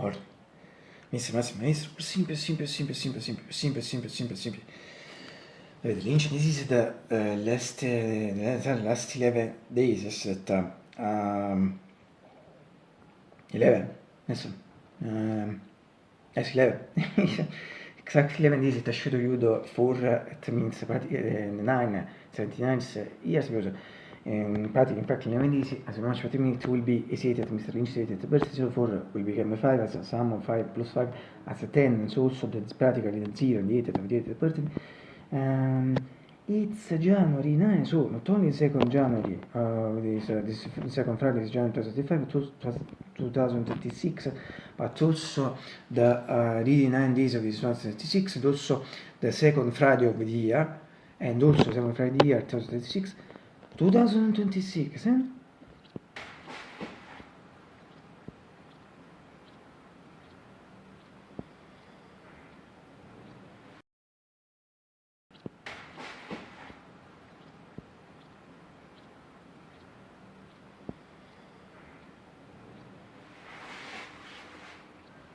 Lord. Mister, maestro, maestro, simpel, simpel, simpel, simpel, simpel, simpel, simpel, simpel, simpel. Lynch, this is the last 11 days that 11, listen, yes, 11. Exactly 11 days that I should you for it means 9, 79 years because in practically 11 days as much 40 minutes will be stated Mr. Lynch stated the birth so 4 will become 5 as a sum of 5 plus 5 as a 10 and so also that's practically the 0 and the 8 of the 8 birth. It's January 9, so not only 2nd January, this second Friday is January 2025, 2026, but also the really 9 days of this 2026, and also the second Friday of the year, and also second Friday of the year 2026, 2026, eh?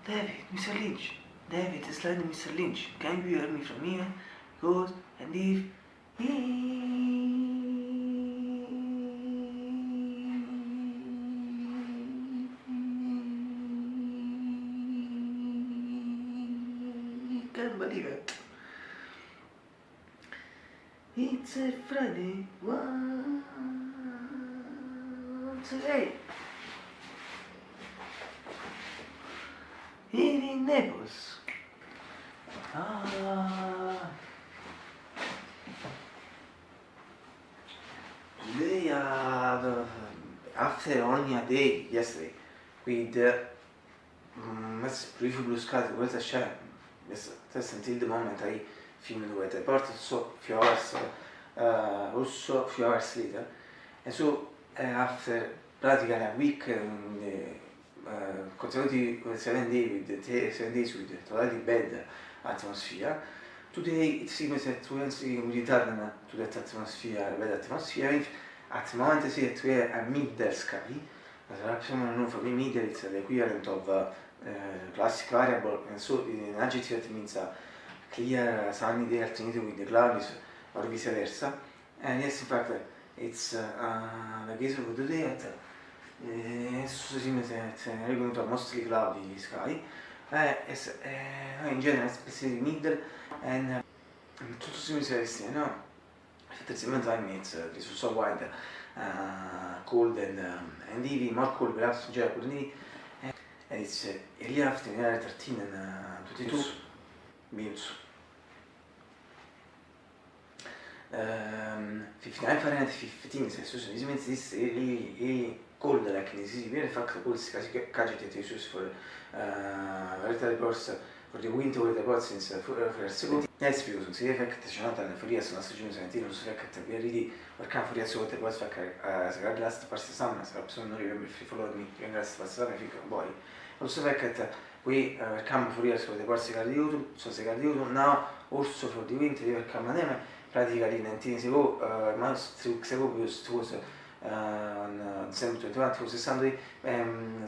David, Mr. Lynch. David, it's like Mr. Lynch. Can you hear me from here? Good. And if can't believe it. It's a Friday. Once again. Here in Naples. Today, after only a day yesterday, with beautiful blue sky, questa c'è, just until the moment I filmed with the part so few hours, also few hours later, and so after practically a week, consecutive 7 days with totally bad atmosphere. Today it seems that once we return to that atmosphere, bad atmosphere, at the moment I see that we are a middle sky. Perhaps someone known for me middle, it's the equivalent of classic variable, and so in adjective that means a clear sunny day alternated with the clouds or vice versa. And yes, in fact, it's the case of today at seems to mostly cloudy sky. In general, especially middle and tutto simile, no? At the same time, it's so wide, cold and heavy, more cold perhaps in general, and it's early afternoon, 13 and 22 minutes. 59 Fahrenheit, 15 Celsius. This means this really cold, like this is very fact cold, Celsius for weather reports for the winter weather reports since for second. Yes, because the effect c'è nata nella furia sulla stagione seventina, lo effect really working for yes weather reports fact as a last past summer, so non remember if you follow me in last past summer, I think boy. Also fact we come for yes weather reports second so second now also for the winter we come name practically 19 years ago, months 2 weeks ago, because it was on December 21, it was a Sunday, and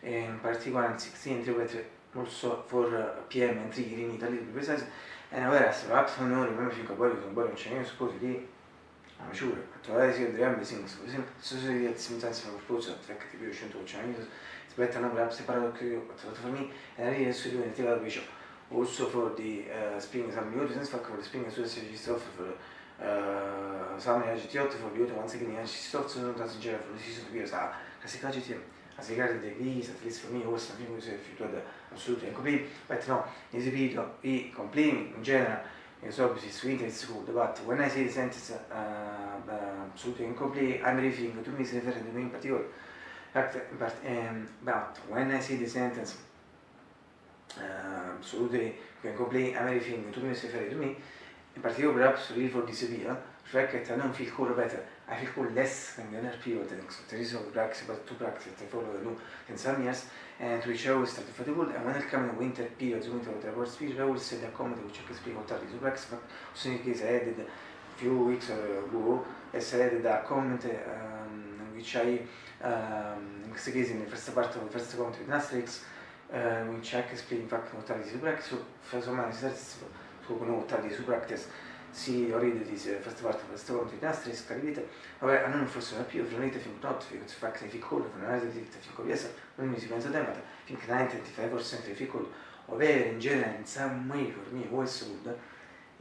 in particular in 16 kilometers also for PM and 3 in Italy to be precise, and whereas perhaps I don't remember if non c'è neanche suppose di I'm sure, trovare sia delle ambe things, so si at some times for purpose of fact if you should to Chinese, it's better now perhaps separate for me, and I really so do it also for the spring some new reasons for the spring so si soffre for summer GT8 for the once again GT8 sono da sincero for the season to be sa kasi ka GT a segare the visa at least for me was something was effettuato assolutamente complete but no this video I complaining in general is obviously sweet it's good but when I say the sentence absolutely incomplete I'm referring to me referring to me in particular but when I say the sentence absolutely incomplete everything to me is referring to me in particular perhaps really for this video the fact that I don't feel cool better I feel cool less than the other period there is a practice but two practices that follow the new in some years and which I always start to fatigue and when it comes in winter periods winter worst period I always say the comment which I can speak about this practice but in case I added a few weeks ago as I added a comment which in questo caso in the first part of the first comment with Asterix, which I explain in fact what is practice, so man is what is practice, si already this first part of the first comment with Asterix, capite? Vabbè, non fosse più, veramente fin not, finché si fa che difficult, non è difficult, yes, non mi si pensa te, ma finché 95% difficult, ovvero in genere in some way for me was good,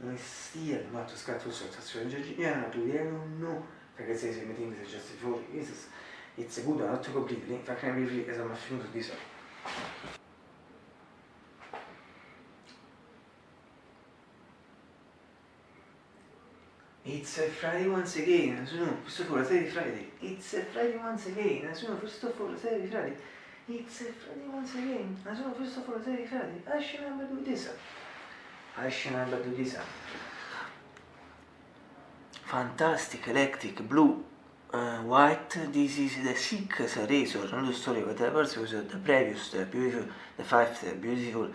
in still not to scatto sotto yeah, to the no, perché se meeting is just for it's a good one, not to completely, in fact, I'm really as I'm finito di so. It's a Friday once again, nessuno, questo fu la serie di Friday. It's a Friday once again, nessuno, questo fu la serie di Friday. It's a Friday once again, nessuno, questo fu la serie di Friday. I should remember to do this. I should remember to do this. Fantastic, electric, blue, white. This is the sixth razor, not the story, but the first was the previous, the beautiful, the fifth, the beautiful,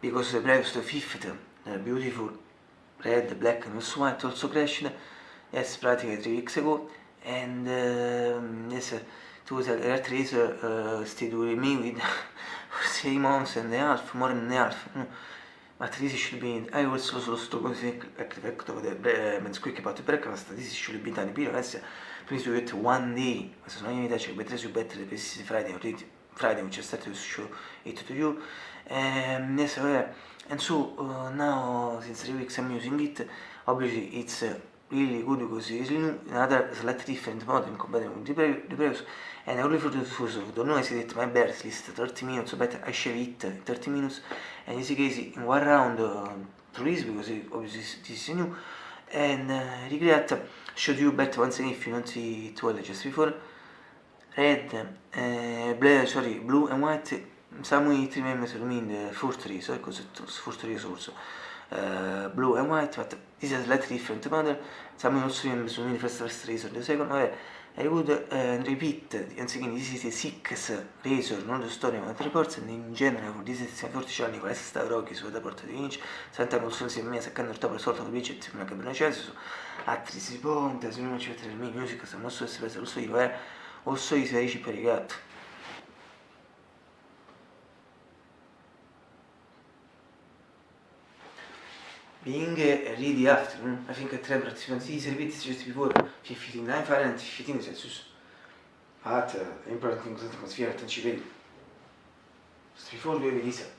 because the previous, the fifth, the beautiful, red, black, and also white also crashed, yes, practically 3 weeks ago, and yes, it was a red razor stayed with me with 3 months and a half, more than a half. But this should be, I also lost the effect of the squeak about the breakfast, this should be done in please do it one day, so non mi piace, better you better this Friday, which I started to show it to you, yes, and so now since 3 weeks I'm using it, obviously it's really good because it's another slightly different model in comparison with the previous, and I only for the use of the noise that my bear list 30 minutes, so better I shave it in 30 minutes, and in this case in one round release because obviously this is new, and regret showed you better once again if you don't see it well just before, red, blue and white, some way it remembers me in the fourth razor, because it's fourth razor also, blue and white, but this is a slightly different model, some also remembers me in the first razor, the second, I would repeat, once again, this is a sixth razor, not the story of the reports, and in general, for this 14 anni, questa Rocky sulla porta di Vinci, senta console si è seccando il topo sorto di budget, ma che ben su altri si ponte, se non ci mette il mio music, se non so se lo so io, o so i 16 per i gatti. Being really afternoon, I think a temperature on these services just before 59 Fahrenheit, 15 Celsius. At important things in the atmosphere at Chile. Just before we release it.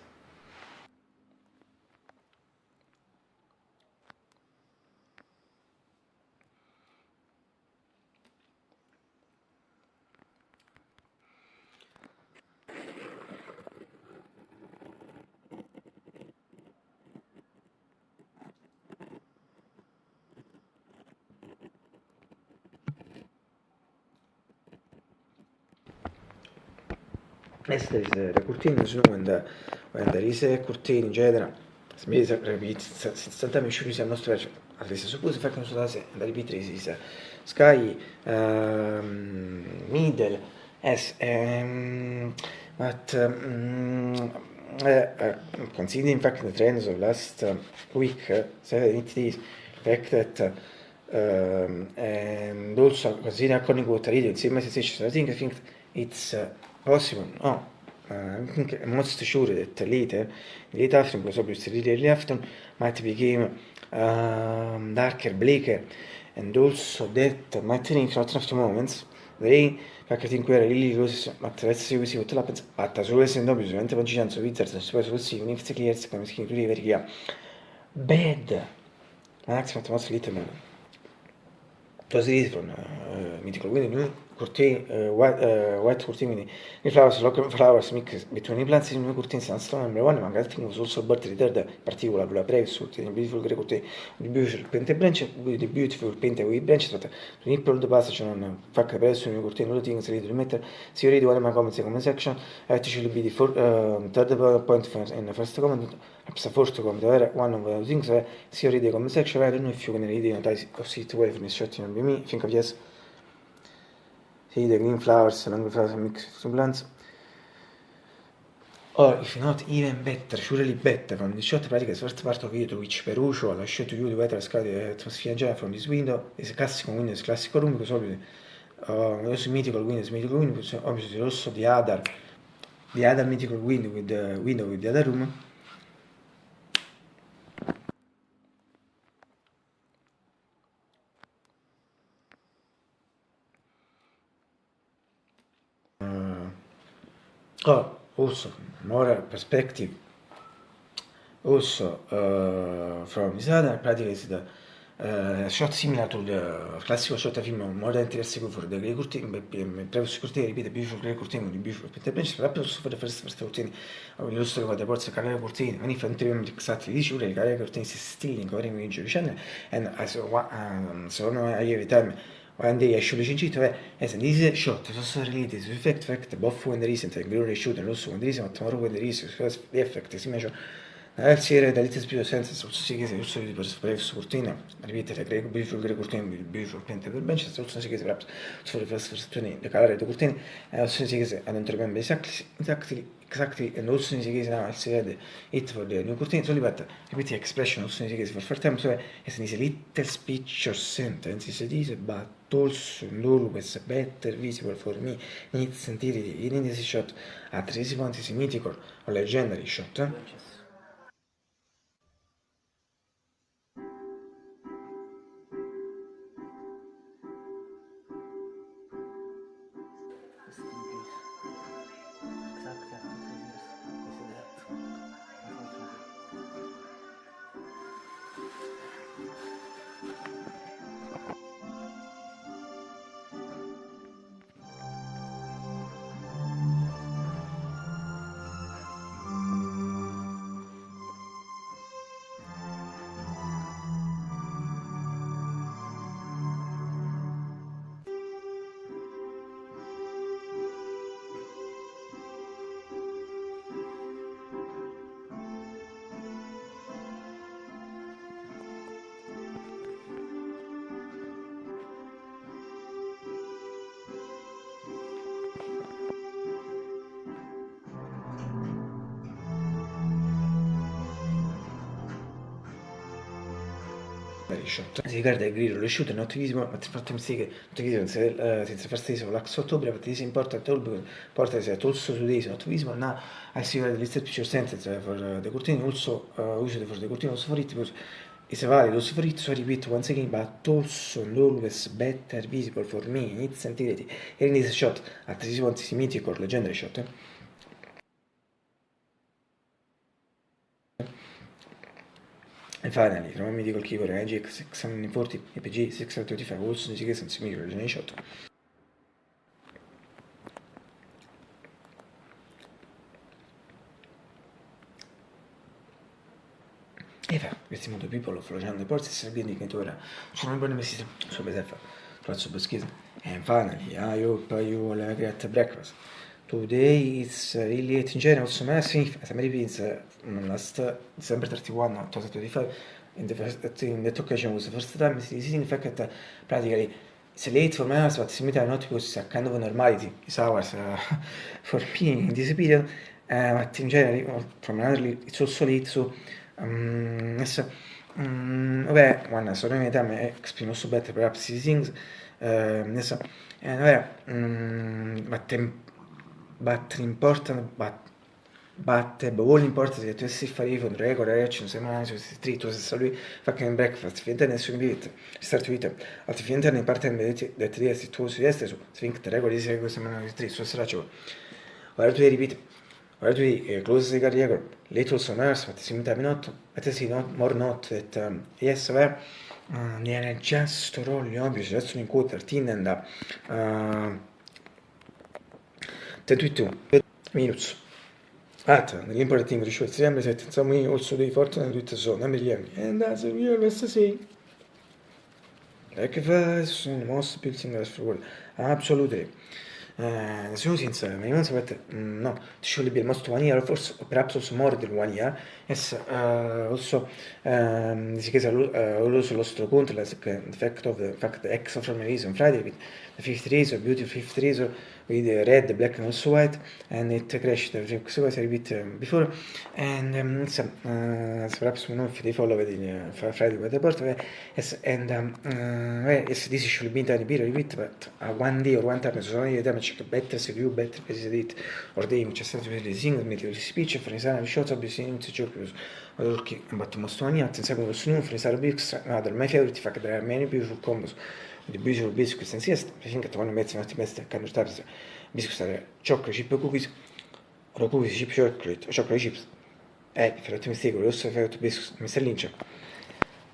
Yes, there is the curtain is when there is a curtain in general. Smith repeats sometimes should use a nostro at least suppose fact non so da se and the repeat is sky middle as but considering in fact the trends of last week 7 days the fact that and also considering according to what I read in same message I think it's possible, no, I think I'm most sure that late afternoon, because obviously really afternoon might become darker, bleaker, and also that might change in after moments. The rain, I think we're really close, but let's see what happens. But as always, and obviously, when the chance of Wizards, I suppose we'll see, if the clears come skin really very clear. Bad. Max, but most little. It was easy from mythical winning new curtain, white curtain, quindi the flowers mix between the plants in new curtains and stone number one, among other things was also birth retard, in particular the previous the beautiful grey curtain, the beautiful painted branch, with the beautiful painted with branch, that to nipple the passage on fact the previous new curtain, all things ready to matter, see already one of my comments in comment section, actually be the third point in the first comment, perhaps fourth comment, one of the things, see already the comment section, I don't know if you can read it, or see it away from this shot, me, think of yes. See the green flowers, long flowers mix with plants. Or if not even better, surely better, from the shot practice first part of video which per usual I show to you the weather sky the atmosphere in general from this window is a classical Windows classical room because obviously also mythical Windows obviously also the other mythical window with the other room. Also more perspective. Also from this other practically is the shot similar to the classical shot film more than 3 seconds for the grey curtain, previous curtain, repeat the beautiful grey curtain with the beautiful painted bench, but also for the first curtain, we also got the ports of Carrera curtain, and if I don't remember exactly this, the Carrera curtain is still in covering major channel, and as so no, I every time one day I shoot the Cincinnato, as in this shot is also related to the fact both when there is and the shoot and also when there is, but tomorrow when there is, because the effect is measured. Serie da little bit of sense, so sì che also per spray su cortina, ripetere grey beautiful grey curtain with beautiful painted bench, so also sì che perhaps for the first turning the color of the curtain, and also sì che I don't remember exactly, and also sì che now I said it for the new curtain, so but repeat the expression also sì che for first time, so as in a little speech or sentence is this, but also always better visible for me needs entirety in this shot at 3 seconds is mythical or legendary shot. Shot. Si ricorda il grillo, lo shoot, not visible, but fatto mistake, not visible, since first days of last October, but this is important all because important is that also today's not visible. Now I see the listed picture sentence for the curtain, also used for the curtain, also for it, because it's valid also for it, so I repeat once again, but also always better visible for me in its entirety. And in this shot, at this point, is mythic or legendary shot. And finally, from a mythical keyboard IGX 640 APG 635 also in this case mythical legendary shot. E fa, questi modo people of Lojano Deportes servindo che ora sono un buon investito su Besefa, Palazzo Boschese. And finally, I hope you will have a great breakfast. Today it's really in general also massive, as I repeat, last December 31, 2025, in that occasion was the first time seeing the fact that practically it's late for my house, but similar not because it's a kind of normality, it's hours for me in this period, but in general, from another, it's also late, so adesso, vabbè, one, so many time I explain also better perhaps these things, adesso, vabbè, but important, but above all important is that you fare con regular action, semmai su street, o se lui fucking breakfast, finta nessun bit, start with it, at finta ne parte that yes, tu su destra, su think the regular is questo semana street, su straccio. Ora tu repeat. Ora tu close the career, little summers, but simultaneously not, but I see not more not that yes, where they just roll obvious, that's in quarter 13 and 32 minutes. L'important thing to show it's remember that some we also do fortunate with the zone, and as we always say, like if the most building as for world, absolutely. Sono sincero, ma io non sapete, no, ti should be almost 1 year, forse perhaps also more than 1 year. Yes, also, this case, also lost the control as the fact of the fact the extra from the reason Friday with the fifth reason, beautiful fifth reason, with red, black, and also white, and it crashed. So I repeat before, and perhaps one of they follow the Friday with the port, yes, this should be done a bit repeat, but one day or one time, so I damage better, so you better visit or they which is the sing with speech for example, shots of the scene to joke. Okay, but most one yet, and several snow for Sarah Bix, another my favorite fact there are many beautiful combos. The beautiful biscuits and siesta, I think at one metz not the best kind of types. Biscuits are chocolate chip cookies, or cookies chip chocolate chips. Per otto mistake, also favorite biscuits, Mr. Lynch.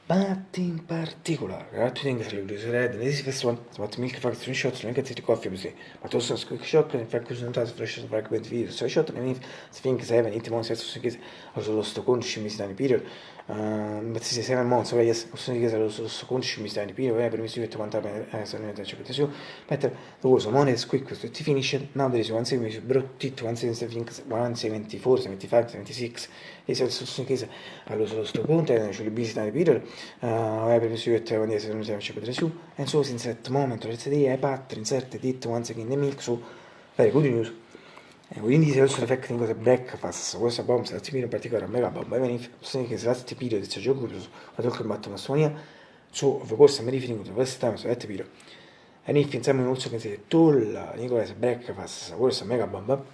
But in particular, there are two things I would red, and this is first one, what milk factory shots, and get coffee, obviously, but also quick shock, and in fact, non tas fresh fragment video, so shot, and if think 7, 8 months, so che also lo sto conci mi sta in period, but this is 7 months, so yes, also che lo sto conci mi sta in period, per mi si mette quanta sono in touch with you, better the was money is quick, so to finish it, now there is one thing, we brought it, one thing, I think 174, 75, 76, e se sono che allo sto conto, e ci li visita in period, per mi si mette quando si non si mette su, and so since that moment, let's say, I pattern inserted it once again in the mix, so very good news. Quindi si also affecting cosa breakfast, questa bomba, la in particolare, mega bomba, even if sono che last period it's a gioco, ma tolto il matto ma sonia, so of course I'm referring to first time so that period. And if insieme also che si tolla, Nicola breakfast, questa mega bomba.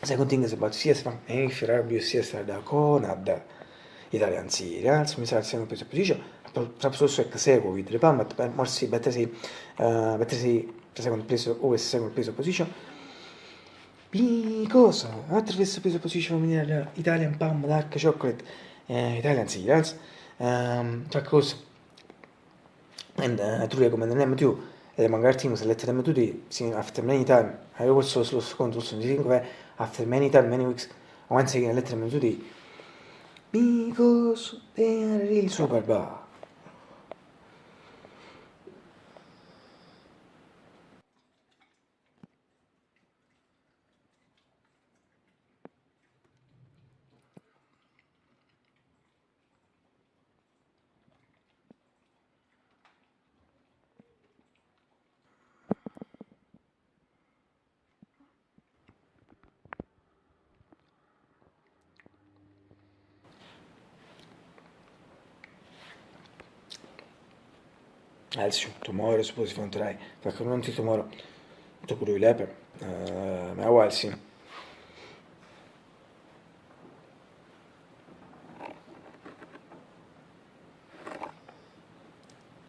Second thing is about CS1, and if you're CS da Conad, Italian Serials, mi sa che siamo preso position, perhaps also a sequel with the palm, but more see, better say, second place, always second place position. Because after this place position in Italian palm, dark chocolate, Italian Serials, because, and to recommend them to you, magari team select them today, after many time, I also lost control, so think after many time, many weeks, once again let them today, because they are really super bad. Also, tomorrow suppose if you want to try, perché non ti tomorrow, to go to 11, ma I'll see.